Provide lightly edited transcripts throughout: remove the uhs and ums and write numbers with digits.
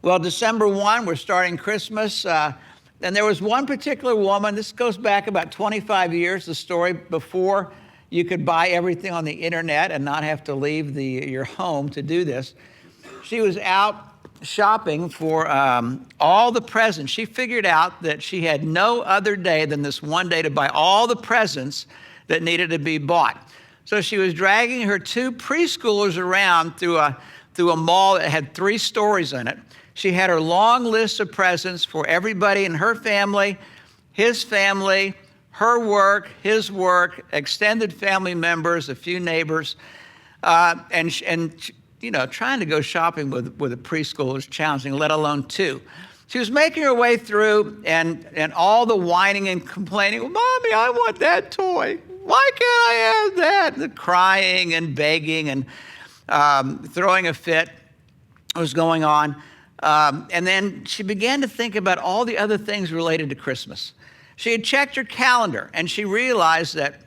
Well, December 1, we're starting Christmas. And there was one particular woman, this goes back about 25 years, the story before you could buy everything on the internet and not have to leave your home to do this. She was out shopping for all the presents. She figured out that she had no other day than this one day to buy all the presents that needed to be bought. So she was dragging her two preschoolers around through a mall that had 3 stories in it. She had her long list of presents for everybody in her family, his family, her work, his work, extended family members, a few neighbors, and you know, trying to go shopping with a preschooler is challenging, let alone 2. She was making her way through, and all the whining and complaining, well, Mommy, I want that toy. Why can't I have that? The crying and begging and throwing a fit was going on. And then she began to think about all the other things related to Christmas. She had checked her calendar, and she realized that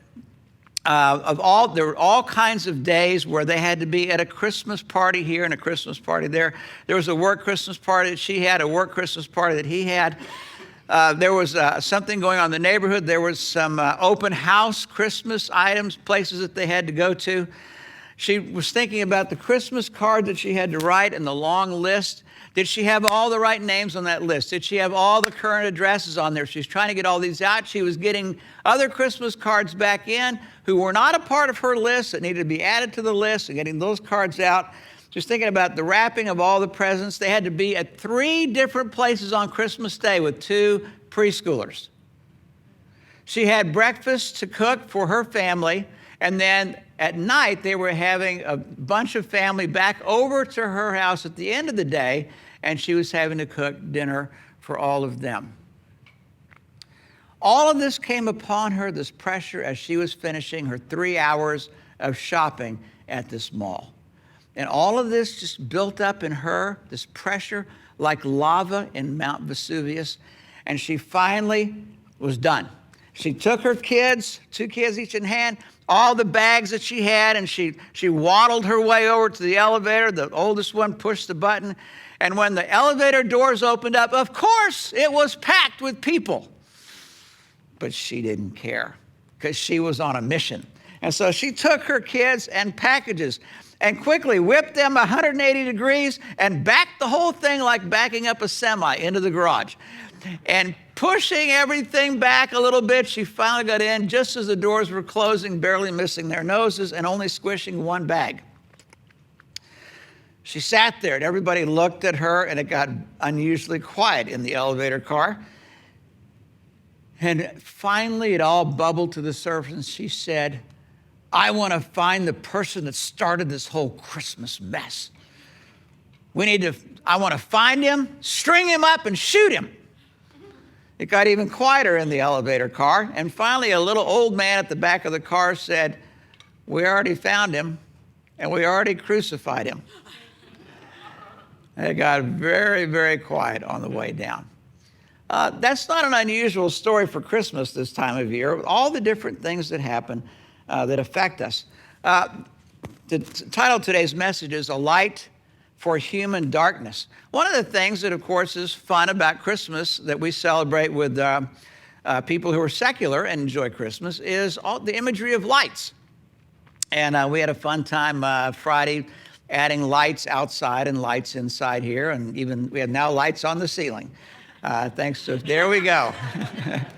there were all kinds of days where they had to be at a Christmas party here and a Christmas party there. There was a work Christmas party that she had, a work Christmas party that he had. There was something going on in the neighborhood. There was some open house Christmas items, places that they had to go to. She was thinking about the Christmas card that she had to write and the long list. Did she have all the right names on that list? Did she have all the current addresses on there? She was trying to get all these out. She was getting other Christmas cards back in who were not a part of her list that needed to be added to the list and getting those cards out. Just thinking about the wrapping of all the presents. They had to be at 3 different places on Christmas Day with 2 preschoolers. She had breakfast to cook for her family, and then at night they were having a bunch of family back over to her house at the end of the day, and she was having to cook dinner for all of them. All of this came upon her, this pressure, as she was finishing her 3 hours of shopping at this mall. And all of this just built up in her, this pressure like lava in Mount Vesuvius. And she finally was done. She took her kids, 2 kids each in hand, all the bags that she had, and she waddled her way over to the elevator. The oldest one pushed the button. And when the elevator doors opened up, of course, it was packed with people. But she didn't care because she was on a mission. And so she took her kids and packages and quickly whipped them 180 degrees and backed the whole thing like backing up a semi into the garage. And pushing everything back a little bit, she finally got in just as the doors were closing, barely missing their noses and only squishing one bag. She sat there and everybody looked at her, and it got unusually quiet in the elevator car. And finally it all bubbled to the surface, and she said, I want to find the person that started this whole Christmas mess. I want to find him, string him up, and shoot him. It got even quieter in the elevator car, and finally a little old man at the back of the car said, we already found him, and we already crucified him. And it got very, very quiet on the way down. That's not an unusual story for Christmas this time of year, all the different things that happen that affect us. The title of today's message is A Light for Human Darkness. One of the things that, of course, is fun about Christmas that we celebrate with people who are secular and enjoy Christmas is all the imagery of lights. And we had a fun time Friday adding lights outside and lights inside here, and even we have now lights on the ceiling. Thanks to, there we go.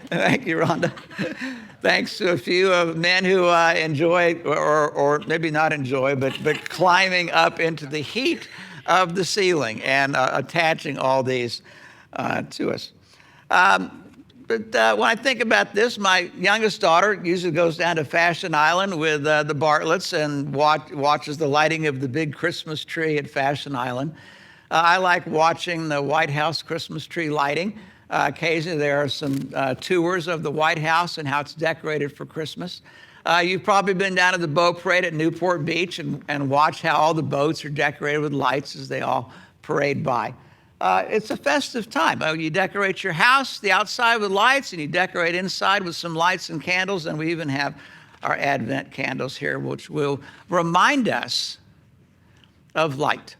Thank you, Rhonda. Thanks to a few men who enjoy, or maybe not enjoy, but climbing up into the heat of the ceiling and attaching all these to us. But when I think about this, my youngest daughter usually goes down to Fashion Island with the Bartletts and watches the lighting of the big Christmas tree at Fashion Island. I like watching the White House Christmas tree lighting. Occasionally there are some tours of the White House and how it's decorated for Christmas. You've probably been down to the boat parade at Newport Beach and watched how all the boats are decorated with lights as they all parade by. It's a festive time. You decorate your house, the outside with lights, and you decorate inside with some lights and candles, and we even have our Advent candles here, which will remind us of light.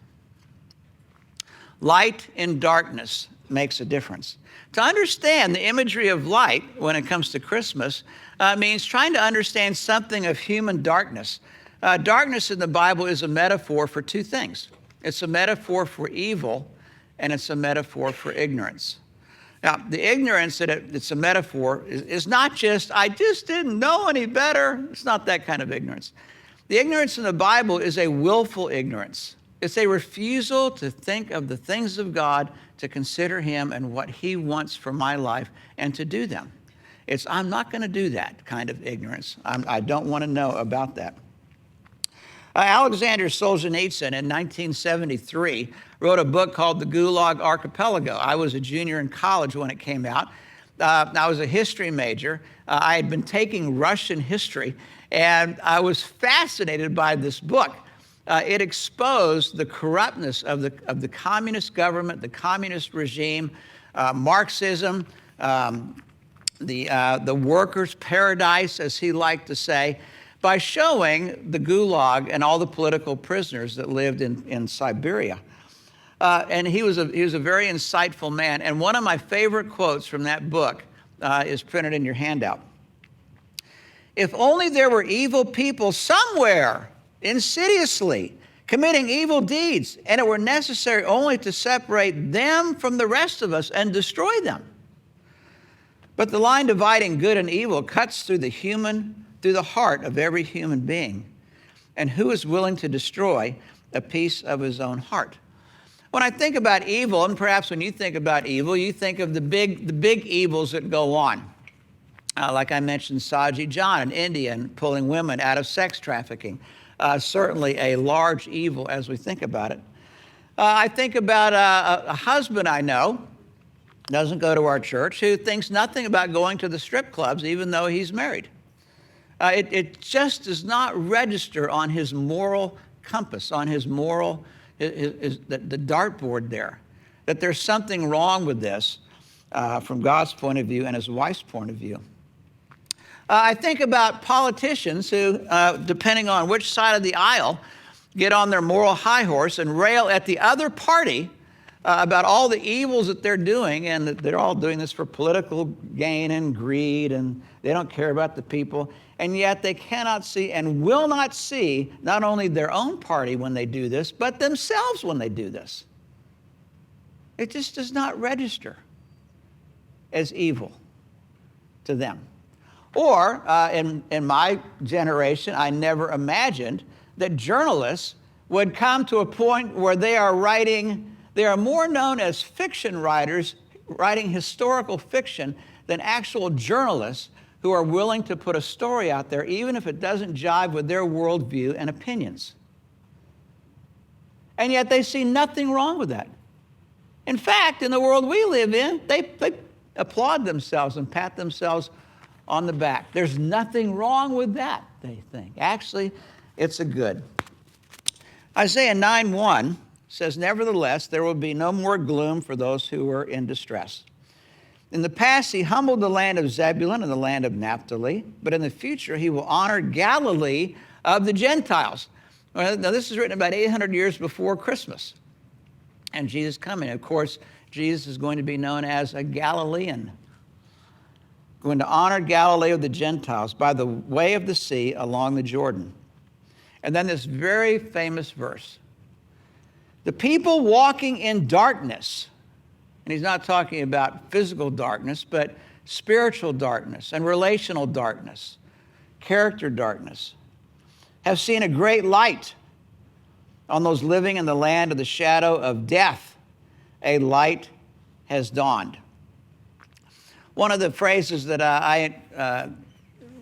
Light in darkness makes a difference. To understand the imagery of light when it comes to Christmas means trying to understand something of human darkness. Darkness in the Bible is a metaphor for two things. It's a metaphor for evil, and it's a metaphor for ignorance. Now, the ignorance that it's a metaphor is not just, I just didn't know any better. It's not that kind of ignorance. The ignorance in the Bible is a willful ignorance. It's a refusal to think of the things of God, to consider him and what he wants for my life, and to do them. It's, I'm not going to do that kind of ignorance. I don't want to know about that. Alexander Solzhenitsyn in 1973 wrote a book called The Gulag Archipelago. I was a junior in college when it came out. I was a history major. I had been taking Russian history, and I was fascinated by this book. It exposed the corruptness of the communist government, the communist regime, Marxism, the workers' paradise, as he liked to say, by showing the Gulag and all the political prisoners that lived in Siberia. And he was a very insightful man. And one of my favorite quotes from that book is printed in your handout. If only there were evil people somewhere, insidiously, committing evil deeds, and it were necessary only to separate them from the rest of us and destroy them. But the line dividing good and evil cuts through the heart of every human being. And who is willing to destroy a piece of his own heart? When I think about evil, and perhaps when you think about evil, you think of the big evils that go on. Like I mentioned, Saji John in India and pulling women out of sex trafficking. Certainly a large evil as we think about it. I think about a husband I know, doesn't go to our church, who thinks nothing about going to the strip clubs even though he's married. It just does not register on his moral compass, on his moral, the dartboard there, that there's something wrong with this from God's point of view and his wife's point of view. I think about politicians who, depending on which side of the aisle, get on their moral high horse and rail at the other party about all the evils that they're doing, and that they're all doing this for political gain and greed, and they don't care about the people. And yet they cannot see and will not see not only their own party when they do this, but themselves when they do this. It just does not register as evil to them. Or in my generation, I never imagined that journalists would come to a point where they are more known as fiction writers, writing historical fiction, than actual journalists who are willing to put a story out there, even if it doesn't jive with their worldview and opinions. And yet they see nothing wrong with that. In fact, in the world we live in, they applaud themselves and pat themselves on the back. There's nothing wrong with that, they think. Actually, it's a good. Isaiah 9:1 says, "Nevertheless, there will be no more gloom for those who are in distress. In the past, he humbled the land of Zebulun and the land of Naphtali, but in the future, he will honor Galilee of the Gentiles." Well, now, this is written about 800 years before Christmas and Jesus coming. Of course, Jesus is going to be known as a Galilean, going to honor Galilee of the Gentiles by the way of the sea along the Jordan. And then this very famous verse, "The people walking in darkness," and he's not talking about physical darkness, but spiritual darkness and relational darkness, character darkness, "have seen a great light. On those living in the land of the shadow of death, a light has dawned." One of the phrases that I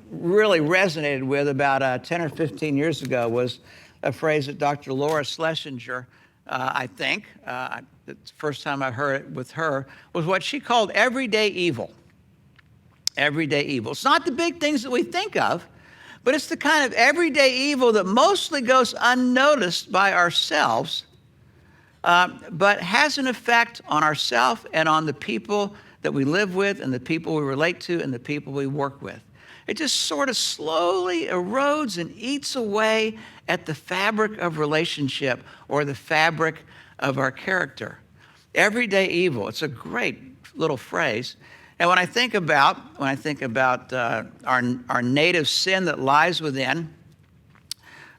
really resonated with about 10 or 15 years ago was a phrase that Dr. Laura Schlesinger, I think, the first time I heard it with her, was what she called everyday evil. Everyday evil. It's not the big things that we think of, but it's the kind of everyday evil that mostly goes unnoticed by ourselves, but has an effect on ourselves and on the people that we live with and the people we relate to and the people we work with. It just sort of slowly erodes and eats away at the fabric of relationship or the fabric of our character. Everyday evil. It's a great little phrase. And when I think about our native sin that lies within,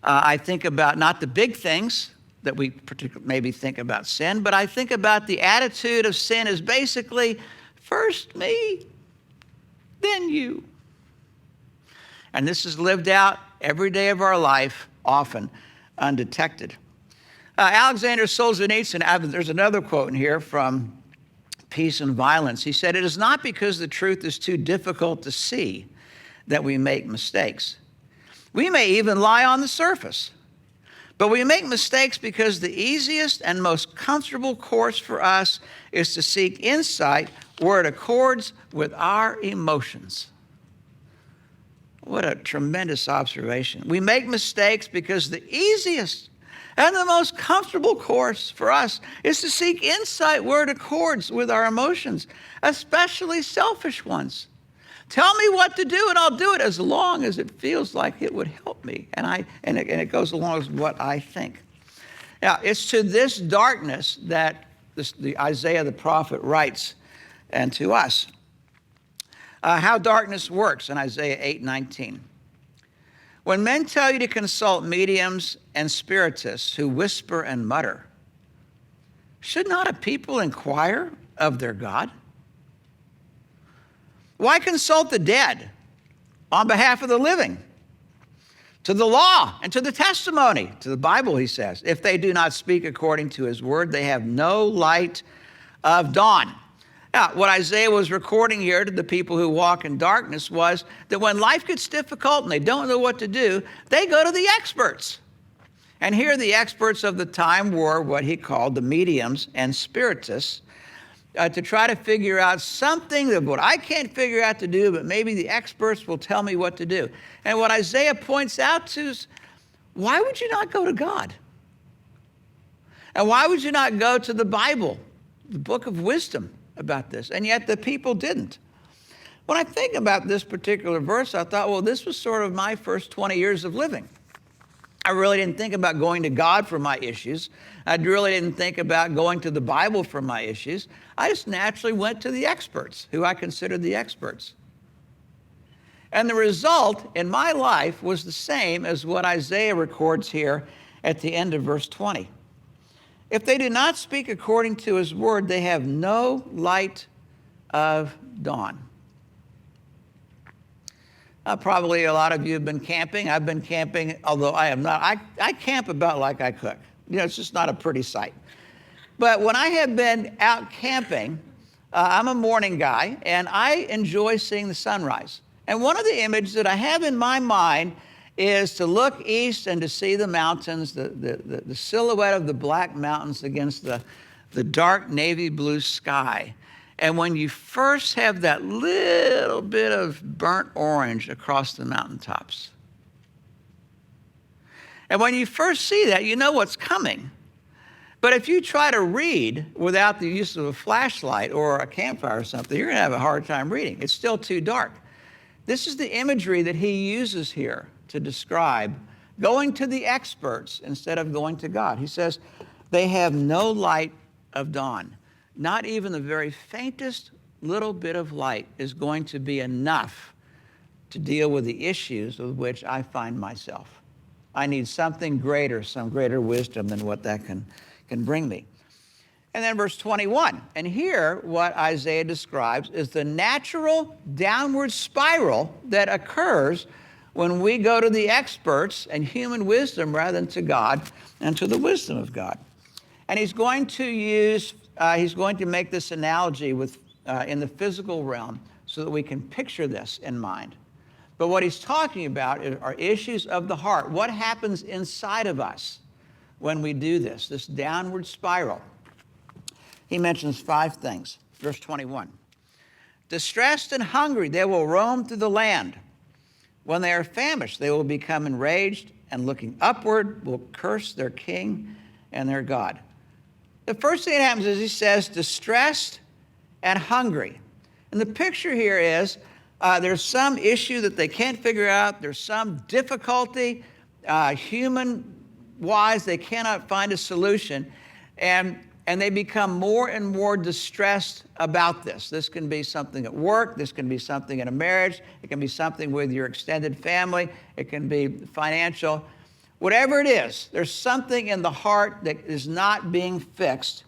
I think about not the big things that we particularly maybe think about sin, but I think about the attitude of sin as basically first me, then you. And this is lived out every day of our life, often undetected. Alexander Solzhenitsyn, there's another quote in here from Peace and Violence. He said, "It is not because the truth is too difficult to see that we make mistakes. We may even lie on the surface, but we make mistakes because the easiest and most comfortable course for us is to seek insight where it accords with our emotions." What a tremendous observation. We make mistakes because the easiest and the most comfortable course for us is to seek insight where it accords with our emotions, especially selfish ones. Tell me what to do and I'll do it as long as it feels like it would help me. And it goes along with what I think. Now, it's to this darkness that the Isaiah the prophet writes, and to us. How darkness works in Isaiah 8:19. "When men tell you to consult mediums and spiritists who whisper and mutter, should not a people inquire of their God? Why consult the dead on behalf of the living? To the law and to the testimony," to the Bible, he says, "if they do not speak according to his word, they have no light of dawn." Now, what Isaiah was recording here to the people who walk in darkness was that when life gets difficult and they don't know what to do, they go to the experts. And here the experts of the time were what he called the mediums and spiritists, to try to figure out something that what I can't figure out to do, but maybe the experts will tell me what to do. And what Isaiah points out to is, why would you not go to God? And why would you not go to the Bible, the book of wisdom, about this? And yet the people didn't. When I think about this particular verse, I thought, well, this was sort of my first 20 years of living. I really didn't think about going to God for my issues. I really didn't think about going to the Bible for my issues. I just naturally went to the experts, who I considered the experts. And the result in my life was the same as what Isaiah records here at the end of verse 20. "If they do not speak according to his word, they have no light of dawn." Probably a lot of you have been camping. I've been camping, although I am not. I camp about like I cook. It's just not a pretty sight. But when I have been out camping, I'm a morning guy, and I enjoy seeing the sunrise. And one of the images that I have in my mind is to look east and to see the mountains, the silhouette of the black mountains against the dark navy blue sky. And when you first have that little bit of burnt orange across the mountaintops. And when you first see that, you know what's coming. But if you try to read without the use of a flashlight or a campfire or something, you're going to have a hard time reading. It's still too dark. This is the imagery that he uses here to describe going to the experts instead of going to God. He says, they have no light of dawn. Not even the very faintest little bit of light is going to be enough to deal with the issues with which I find myself. I need something greater, some greater wisdom than what that can bring me. And then verse 21, and here what Isaiah describes is the natural downward spiral that occurs when we go to the experts and human wisdom rather than to God and to the wisdom of God. And he's going to make this analogy with in the physical realm so that we can picture this in mind. But what he's talking about are issues of the heart. What happens inside of us when we do this downward spiral? He mentions 5 things. Verse 21. Distressed and hungry, they will roam through the land. When they are famished, they will become enraged, and looking upward will curse their king and their God. The first thing that happens is he says, distressed and hungry. And the picture here is there's some issue that they can't figure out. There's some difficulty, human-wise, they cannot find a solution. And And they become more and more distressed about this. This can be something at work. This can be something in a marriage. It can be something with your extended family. It can be financial. Whatever it is, there's something in the heart that is not being fixed.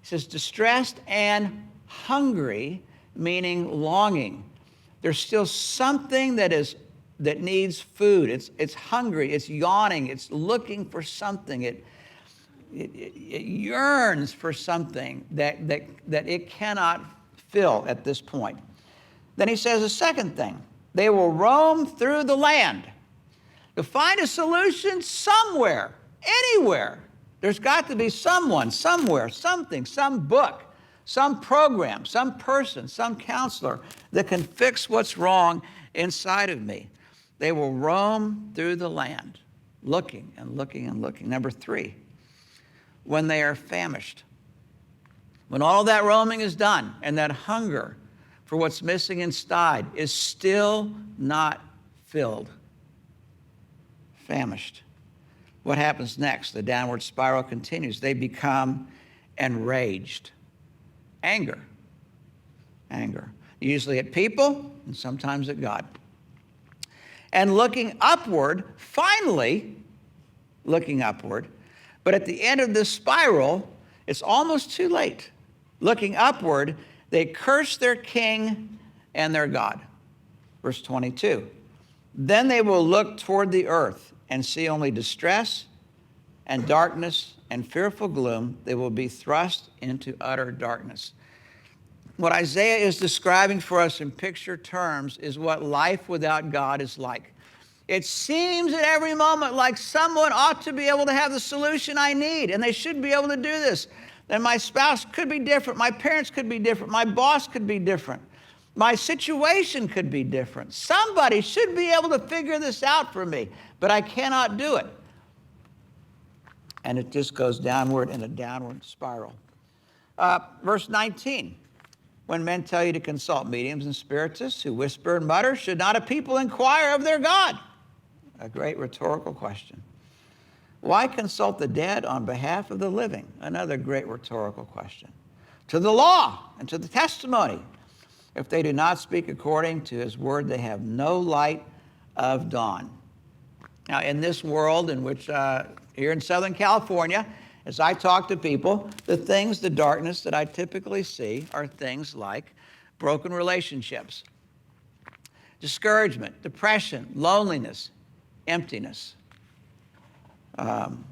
He says distressed and hungry, meaning longing. There's still something that needs food. It's hungry. It's yawning. It's looking for something. It yearns for something that it cannot fill at this point. Then he says a second thing. They will roam through the land to find a solution somewhere, anywhere. There's got to be someone, somewhere, something, some book, some program, some person, some counselor that can fix what's wrong inside of me. They will roam through the land, looking and looking and looking. Number 3, when they are famished. When all that roaming is done and that hunger for what's missing inside is still not filled. Famished. What happens next? The downward spiral continues. They become enraged. Anger. Usually at people and sometimes at God. And looking upward, finally looking upward, but at the end of this spiral, it's almost too late. Looking upward, they curse their king and their God. Verse 22. Then they will look toward the earth and see only distress and darkness and fearful gloom. They will be thrust into utter darkness. What Isaiah is describing for us in picture terms is what life without God is like. It seems at every moment like someone ought to be able to have the solution I need, and they should be able to do this. Then my spouse could be different. My parents could be different. My boss could be different. My situation could be different. Somebody should be able to figure this out for me, but I cannot do it. And it just goes downward in a downward spiral. Verse 19. When men tell you to consult mediums and spiritists who whisper and mutter, should not a people inquire of their God? A great rhetorical question. Why consult the dead on behalf of the living? Another great rhetorical question. To the law and to the testimony. If they do not speak according to his word, they have no light of dawn. Now, in this world in which, here in Southern California, as I talk to people, the darkness that I typically see are things like broken relationships, discouragement, depression, loneliness, emptiness, and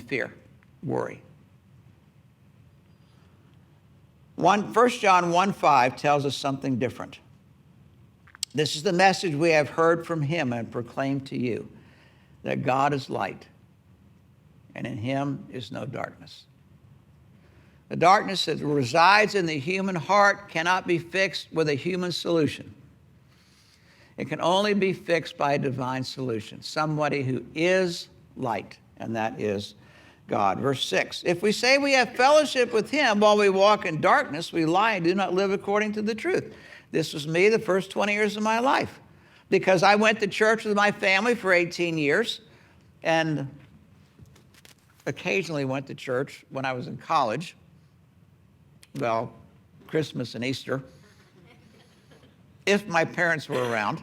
fear, worry. 1 John 1:5 tells us something different. This is the message we have heard from him and proclaimed to you, that God is light, and in him is no darkness. The darkness that resides in the human heart cannot be fixed with a human solution. It can only be fixed by a divine solution, somebody who is light, and that is God. Verse 6, if we say we have fellowship with him while we walk in darkness, we lie and do not live according to the truth. This was me the first 20 years of my life, because I went to church with my family for 18 years and occasionally went to church when I was in college. Well, Christmas and Easter, if my parents were around.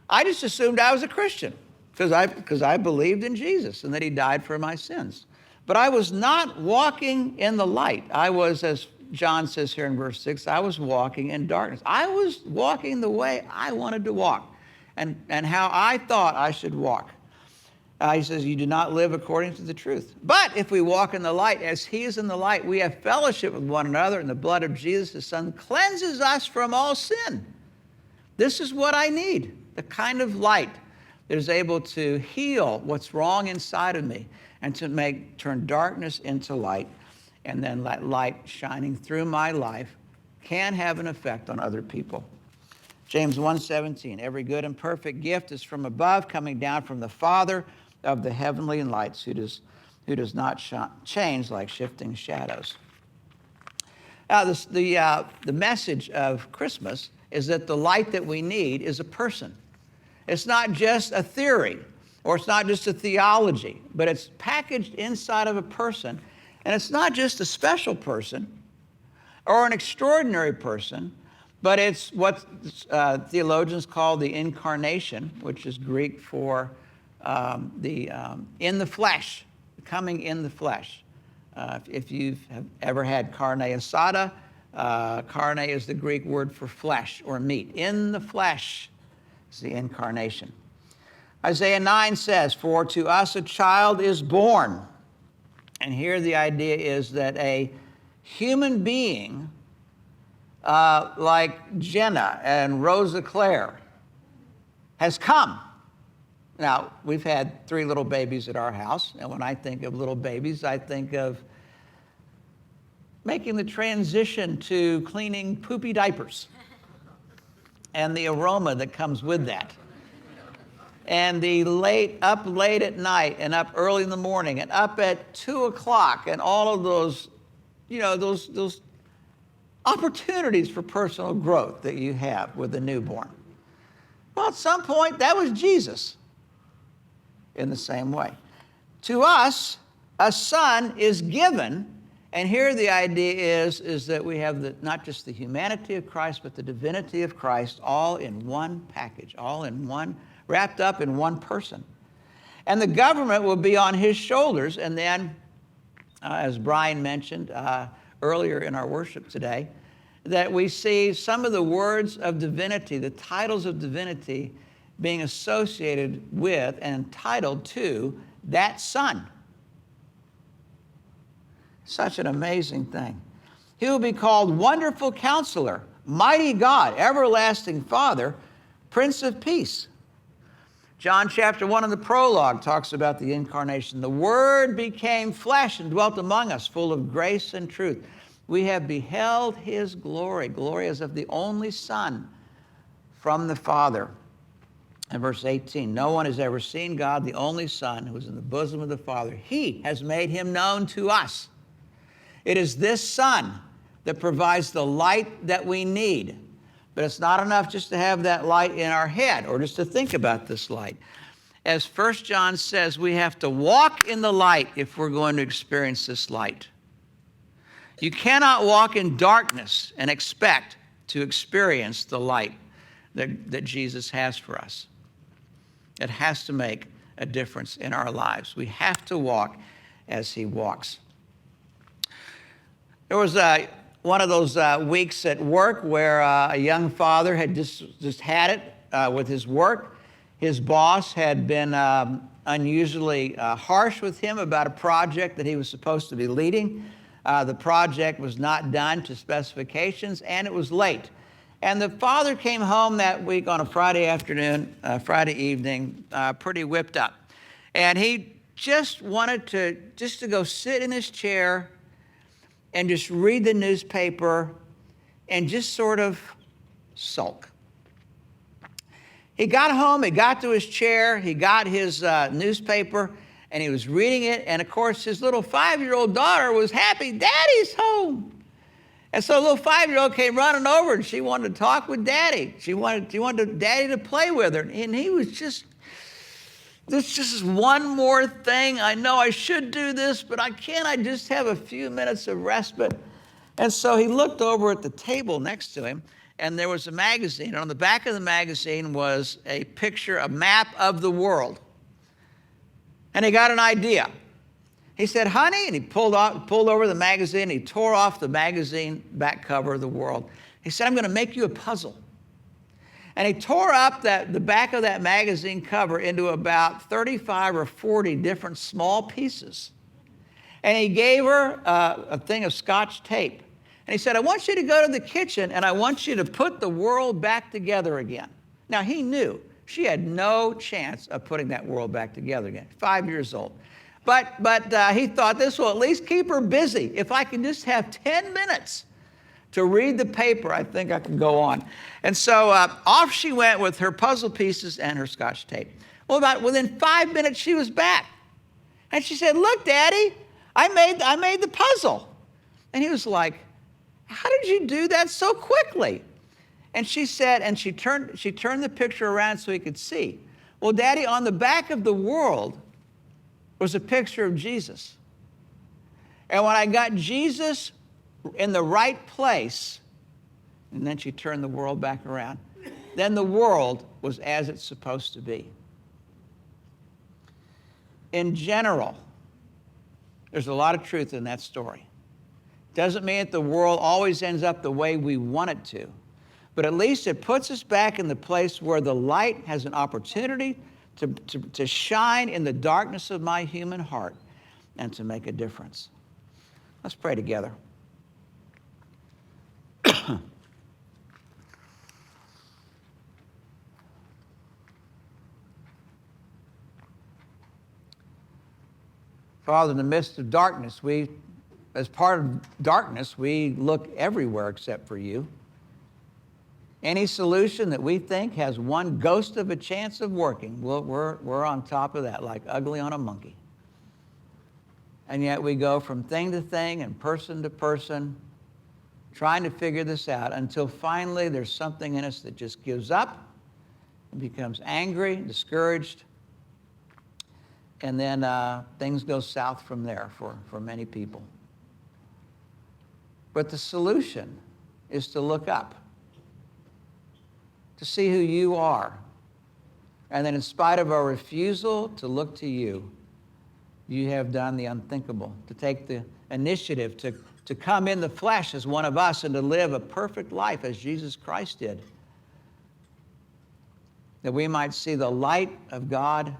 I just assumed I was a Christian because I believed in Jesus and that he died for my sins. But I was not walking in the light. I was, as John says here in verse 6, I was walking in darkness. I was walking the way I wanted to walk and how I thought I should walk. He says, you do not live according to the truth. But if we walk in the light, as he is in the light, we have fellowship with one another, and the blood of Jesus, his son, cleanses us from all sin. This is what I need, the kind of light that is able to heal what's wrong inside of me and to turn darkness into light, and then that light shining through my life can have an effect on other people. James 1:17, every good and perfect gift is from above, coming down from the Father of the heavenly lights, who does not change like shifting shadows. Now, the message of Christmas is that the light that we need is a person. It's not just a theory. Or it's not just a theology, but it's packaged inside of a person. And it's not just a special person or an extraordinary person, but it's what theologians call the incarnation, which is Greek for in the flesh, coming in the flesh. If you have ever had carne asada, carne is the Greek word for flesh or meat. In the flesh is the incarnation. Isaiah 9 says, "For to us a child is born." And here the idea is that a human being like Jenna and Rosa Claire has come. Now, we've had 3 little babies at our house, and when I think of little babies, I think of making the transition to cleaning poopy diapers and the aroma that comes with that. And the up late at night and up early in the morning and up at 2 o'clock and all of those, those opportunities for personal growth that you have with the newborn. Well, at some point, that was Jesus in the same way. To us, a son is given, and here the idea is that we have not just the humanity of Christ, but the divinity of Christ all in one package, all in one, wrapped up in one person. And the government will be on his shoulders. And then, as Brian mentioned earlier in our worship today, that we see some of the words of divinity, the titles of divinity, being associated with and entitled to that son. Such an amazing thing. He will be called Wonderful Counselor, Mighty God, Everlasting Father, Prince of Peace. John chapter 1 in the prologue talks about the incarnation. The Word became flesh and dwelt among us, full of grace and truth. We have beheld his glory, glory as of the only Son from the Father. And verse 18, no one has ever seen God, the only Son, who is in the bosom of the Father. He has made him known to us. It is this Son that provides the light that we need. But it's not enough just to have that light in our head or just to think about this light. As 1 John says, we have to walk in the light if we're going to experience this light. You cannot walk in darkness and expect to experience the light that Jesus has for us. It has to make a difference in our lives. We have to walk as he walks. There was one of those weeks at work where a young father had just had it with his work. His boss had been unusually harsh with him about a project that he was supposed to be leading. The project was not done to specifications, and it was late. And the father came home that week on a Friday afternoon, Friday evening, pretty whipped up. And he just wanted to go sit in his chair and just read the newspaper and just sort of sulk. He got home, he got to his chair, he got his newspaper, and he was reading it. And of course, his little 5-year-old daughter was happy, Daddy's home. And so the little 5-year-old came running over, and she wanted to talk with Daddy. She wanted Daddy to play with her. And he was just, this just one more thing. I know I should do this, but I just have a few minutes of respite. And so he looked over at the table next to him, and there was a magazine. And on the back of the magazine was a picture, a map of the world. And he got an idea. He said, honey, and he pulled over the magazine. He tore off the magazine back cover of the world. He said, I'm going to make you a puzzle. And he tore up the back of that magazine cover into about 35 or 40 different small pieces. And he gave her a thing of Scotch tape. And he said, I want you to go to the kitchen, and I want you to put the world back together again. Now, he knew she had no chance of putting that world back together again, 5 years old. But he thought this will at least keep her busy. If I can just have 10 minutes to read the paper, I think I can go on. And so off she went with her puzzle pieces and her Scotch tape. Well, within 5 minutes, she was back. And she said, look, Daddy, I made the puzzle. And he was like, how did you do that so quickly? And she said, and she turned the picture around so he could see. Well, Daddy, on the back of the world was a picture of Jesus. And when I got Jesus in the right place, and then she turned the world back around, then the world was as it's supposed to be. In general, there's a lot of truth in that story. Doesn't mean that the world always ends up the way we want it to, but at least it puts us back in the place where the light has an opportunity to shine in the darkness of my human heart and to make a difference. Let's pray together. Father, in the midst of darkness, as part of darkness, we look everywhere except for you. Any solution that we think has one ghost of a chance of working, we're on top of that, like ugly on a monkey. And yet we go from thing to thing and person to person, trying to figure this out until finally there's something in us that just gives up and becomes angry, discouraged, and then things go south from there for many people. But the solution is to look up, to see who you are. And then in spite of our refusal to look to you, you have done the unthinkable, to take the initiative to come in the flesh as one of us and to live a perfect life as Jesus Christ did, that we might see the light of God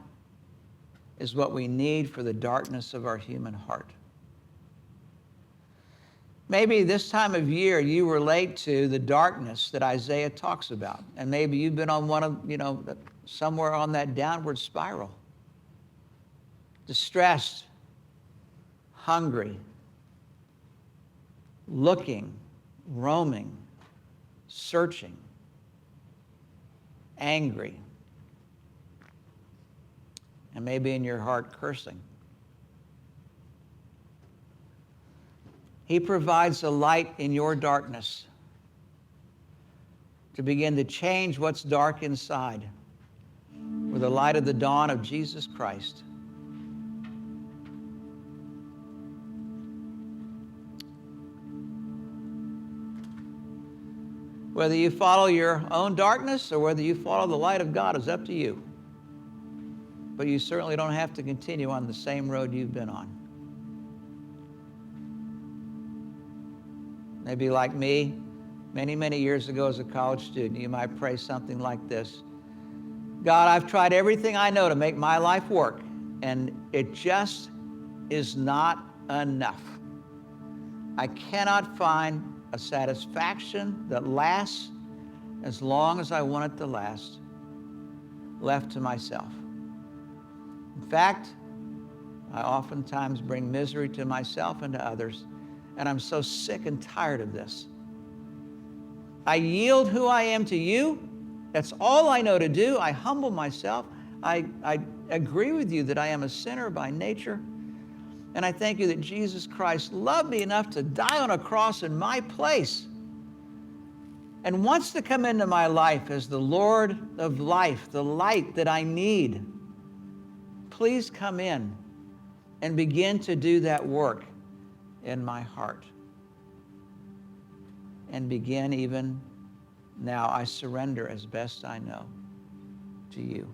is what we need for the darkness of our human heart. Maybe this time of year you relate to the darkness that Isaiah talks about. And maybe you've been on somewhere on that downward spiral. Distressed, hungry, looking, roaming, searching, angry, and maybe in your heart cursing. He provides a light in your darkness to begin to change what's dark inside with the light of the dawn of Jesus Christ. Whether you follow your own darkness or whether you follow the light of God is up to you. But you certainly don't have to continue on the same road you've been on. Maybe like me, many, many years ago as a college student, you might pray something like this. God, I've tried everything I know to make my life work, and it just is not enough. I cannot find a satisfaction that lasts as long as I want it to last, left to myself. In fact, I oftentimes bring misery to myself and to others, and I'm so sick and tired of this. I yield who I am to you. That's all I know to do. I humble myself. I agree with you that I am a sinner by nature. And I thank you that Jesus Christ loved me enough to die on a cross in my place and wants to come into my life as the Lord of life, the light that I need. Please come in and begin to do that work in my heart. And begin even now, I surrender as best I know to you.